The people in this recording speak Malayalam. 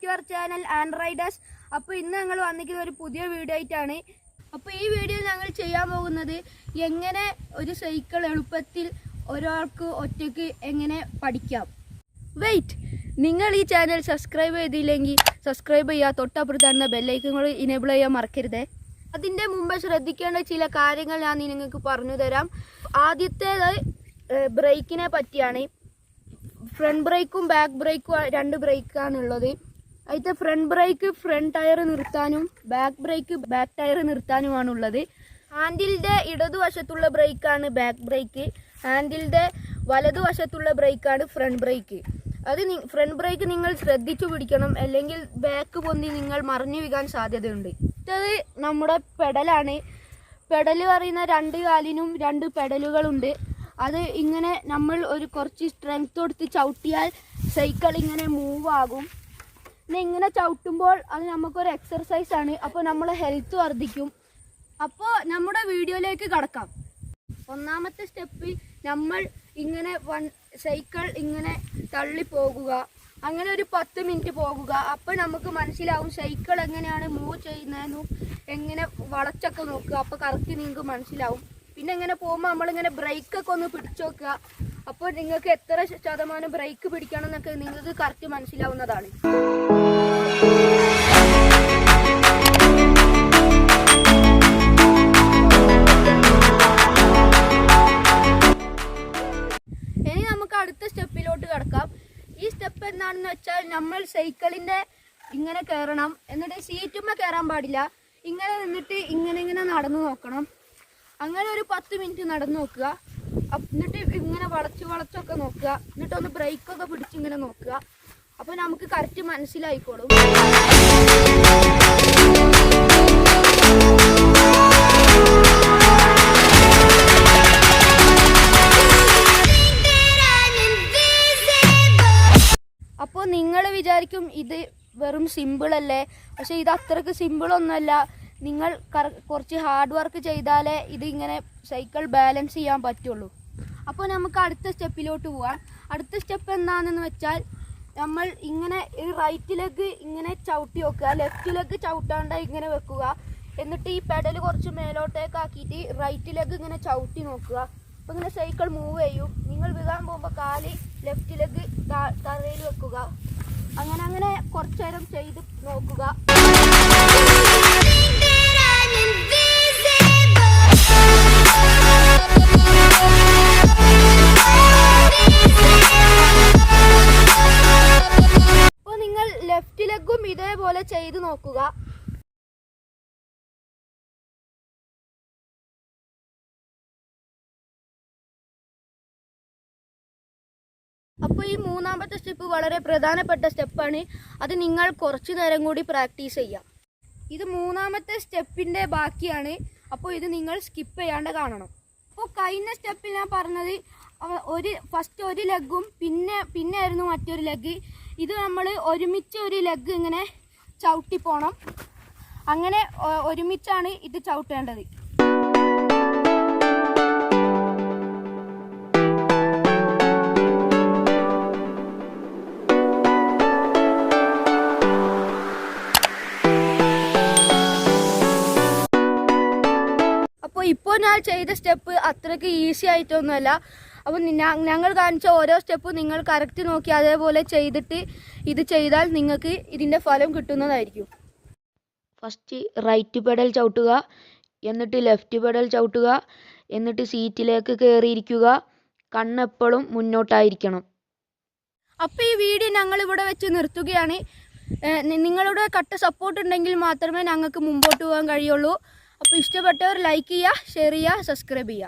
Our channel and Riders. അപ്പോൾ ഇന്ന് ഞങ്ങൾ വന്നിരിക്കുന്ന ഒരു പുതിയ വീഡിയോ ആയിട്ടാണ്. അപ്പോൾ ഈ വീഡിയോയിൽ ഞങ്ങൾ ചെയ്യാൻ പോകുന്നത് എങ്ങനെ ഒരു സൈക്കിൾ എളുപ്പത്തിൽ ഒരാൾക്ക് ഒറ്റയ്ക്ക് എങ്ങനെ പഠിക്കാം. വെയിറ്റ്, നിങ്ങൾ ഈ ചാനൽ സബ്സ്ക്രൈബ് ചെയ്തില്ലെങ്കിൽ സബ്സ്ക്രൈബ് ചെയ്യുക, തൊട്ടപ്പുറത്താകുന്ന ബെല്ലൈക്കങ്ങൾ ഇനേബിൾ ചെയ്യാൻ മറക്കരുത്. അതിൻ്റെ മുമ്പ് ശ്രദ്ധിക്കേണ്ട ചില കാര്യങ്ങൾ ഞാൻ നിങ്ങൾക്ക് പറഞ്ഞു തരാം. ആദ്യത്തേത് ബ്രേക്കിനെ പറ്റിയാണ്. ഫ്രണ്ട് ബ്രേക്കും ബാക്ക് ബ്രേക്കും രണ്ട് ബ്രേക്കാണുള്ളത്. അതിൽ ഫ്രണ്ട് ബ്രേക്ക് ഫ്രണ്ട് ടയർ നിർത്താനും ബാക്ക് ബ്രേക്ക് ബാക്ക് ടയർ നിർത്താനുമാണുള്ളത്. ഹാൻഡിലിൻ്റെ ഇടതുവശത്തുള്ള ബ്രേക്കാണ് ബാക്ക് ബ്രേക്ക്, ഹാൻഡിലിൻ്റെ വലതുവശത്തുള്ള ബ്രേക്കാണ് ഫ്രണ്ട് ബ്രേക്ക്. അത് ഫ്രണ്ട് ബ്രേക്ക് നിങ്ങൾ ശ്രദ്ധിച്ചു പിടിക്കണം, അല്ലെങ്കിൽ ബാക്ക് പൊന്തി നിങ്ങൾ മറിഞ്ഞു വീഴാൻ സാധ്യതയുണ്ട്. അടുത്തത് നമ്മുടെ പെഡലാണ്. പെഡൽ പറയുന്ന രണ്ട് കാലിനും രണ്ട് പെഡലുകളുണ്ട്. അത് ഇങ്ങനെ നമ്മൾ കുറച്ച് സ്ട്രെങ്ത് കൊടുത്ത് ചവിട്ടിയാൽ സൈക്കിൾ ഇങ്ങനെ മൂവ് ആകും. പിന്നെ ഇങ്ങനെ ചവിട്ടുമ്പോൾ അത് നമുക്കൊരു എക്സർസൈസാണ്. അപ്പോൾ നമ്മളെ ഹെൽത്ത് വർദ്ധിക്കും. അപ്പോൾ നമ്മുടെ വീഡിയോയിലേക്ക് കടക്കാം. ഒന്നാമത്തെ സ്റ്റെപ്പ്, നമ്മൾ ഇങ്ങനെ സൈക്കിൾ ഇങ്ങനെ തള്ളി പോകുക. അങ്ങനെ ഒരു 10 മിനിറ്റ് പോകുക. അപ്പോൾ നമുക്ക് മനസ്സിലാവും സൈക്കിൾ എങ്ങനെയാണ് മൂവ് ചെയ്യുന്നതെന്നും എങ്ങനെ വളച്ചൊക്കെ നോക്കുക. അപ്പോൾ കറക്റ്റ് നിങ്ങൾക്ക് മനസ്സിലാവും. പിന്നെ ഇങ്ങനെ പോകുമ്പോൾ നമ്മളിങ്ങനെ ബ്രേക്കൊക്കെ ഒന്ന് പിടിച്ചു നോക്കുക. അപ്പോൾ നിങ്ങൾക്ക് എത്ര ശതമാനം ബ്രേക്ക് പിടിക്കണം എന്നൊക്കെ നിങ്ങൾക്ക് കറക്റ്റ് മനസ്സിലാവുന്നതാണ്. ഇനി നമുക്ക് അടുത്ത സ്റ്റെപ്പിലോട്ട് കിടക്കാം. ഈ സ്റ്റെപ്പ് എന്താണെന്ന് വെച്ചാൽ, നമ്മൾ സൈക്കിളിൻ്റെ ഇങ്ങനെ കയറണം. എന്നിട്ട് സീറ്റുമ്മ കയറാൻ പാടില്ല. ഇങ്ങനെ നിന്നിട്ട് ഇങ്ങനെ നടന്നു നോക്കണം. അങ്ങനെ ഒരു 10 മിനിറ്റ് നടന്നു നോക്കുക. എന്നിട്ട് ഇങ്ങനെ വളച്ചൊക്കെ നോക്കുക. എന്നിട്ടൊന്ന് ബ്രേക്കൊക്കെ പിടിച്ച് ഇങ്ങനെ നോക്കുക. അപ്പോൾ നമുക്ക് കറക്റ്റ് മനസ്സിലായിക്കോളും. അപ്പോൾ നിങ്ങൾ വിചാരിക്കും ഇത് വെറും സിമ്പിളല്ലേ, പക്ഷെ ഇത് അത്രയ്ക്ക് സിമ്പിളൊന്നുമല്ല. നിങ്ങൾ കുറച്ച് ഹാർഡ് വർക്ക് ചെയ്താലേ ഇത് ഇങ്ങനെ സൈക്കിൾ ബാലൻസ് ചെയ്യാൻ പറ്റുള്ളൂ. അപ്പോൾ നമുക്ക് അടുത്ത സ്റ്റെപ്പിലോട്ട് പോകാം. അടുത്ത സ്റ്റെപ്പ് എന്താണെന്ന് വെച്ചാൽ, നമ്മൾ ഇങ്ങനെ ഈ റൈറ്റ് ലെഗ് ഇങ്ങനെ ചവിട്ടി വെക്കുക, ലെഫ്റ്റ് ലെഗ് ചവിട്ടാണ്ട് ഇങ്ങനെ വെക്കുക. എന്നിട്ട് ഈ പെഡൽ കുറച്ച് മേലോട്ടേക്ക് ആക്കിയിട്ട് റൈറ്റ് ലെഗ് ഇങ്ങനെ ചവിട്ടി നോക്കുക. അപ്പോൾ ഇങ്ങനെ സൈക്കിൾ മൂവ് ചെയ്യും. നിങ്ങൾ വീഴാൻ പോകുമ്പോൾ കാല് ലെഫ്റ്റ് ലെഗ് തറയിൽ വെക്കുക. അങ്ങനെ കുറച്ച് നേരം ചെയ്ത് നോക്കുക. അപ്പോൾ നിങ്ങൾ ലെഫ്റ്റ് ലെഗും ഇതേപോലെ ചെയ്ത് നോക്കുക. അപ്പോൾ ഈ മൂന്നാമത്തെ സ്റ്റെപ്പ് വളരെ പ്രധാനപ്പെട്ട സ്റ്റെപ്പാണ്. അത് നിങ്ങൾ കുറച്ച് നേരം കൂടി പ്രാക്ടീസ് ചെയ്യാം. ഇത് മൂന്നാമത്തെ സ്റ്റെപ്പിൻ്റെ ബാക്കിയാണ്. അപ്പോൾ ഇത് നിങ്ങൾ സ്കിപ്പ് ചെയ്യാണ്ട് കാണണം. അപ്പോൾ കഴിഞ്ഞ സ്റ്റെപ്പിൽ ഞാൻ പറഞ്ഞത് ഫസ്റ്റ് ഒരു ലെഗും പിന്നെ ആയിരുന്നു മറ്റൊരു ലെഗ്. ഇത് നമ്മൾ ഒരുമിച്ച് ഒരു ലെഗ് ഇങ്ങനെ ചവിട്ടി പോകണം. അങ്ങനെ ഒരുമിച്ചാണ് ഇത് ചവിട്ടേണ്ടത്. ഇപ്പോൾ ഞാൻ ചെയ്ത സ്റ്റെപ്പ് അത്രയ്ക്ക് ഈസി ആയിട്ടൊന്നുമല്ല. അപ്പോൾ ഞങ്ങൾ കാണിച്ച ഓരോ സ്റ്റെപ്പും നിങ്ങൾ കറക്റ്റ് നോക്കി അതേപോലെ ചെയ്തിട്ട് ഇത് ചെയ്താൽ നിങ്ങൾക്ക് ഇതിൻ്റെ ഫലം കിട്ടുന്നതായിരിക്കും. ഫസ്റ്റ് റൈറ്റ് പെഡൽ ചവിട്ടുക, എന്നിട്ട് ലെഫ്റ്റ് പെഡൽ ചവിട്ടുക, എന്നിട്ട് സീറ്റിലേക്ക് കയറിയിരിക്കുക. കണ്ണെപ്പോഴും മുന്നോട്ടായിരിക്കണം. അപ്പോൾ ഈ വീഡിയോ ഞങ്ങളിവിടെ വെച്ച് നിർത്തുകയാണ്. നിങ്ങളുടെ കട്ട സപ്പോർട്ട് ഉണ്ടെങ്കിൽ മാത്രമേ ഞങ്ങൾക്ക് മുമ്പോട്ട് പോകാൻ കഴിയുള്ളൂ. അപ്പോൾ ഇഷ്ടപ്പെട്ടവർ ലൈക്ക് ചെയ്യുക, ഷെയർ ചെയ്യുക, സബ്സ്ക്രൈബ് ചെയ്യുക.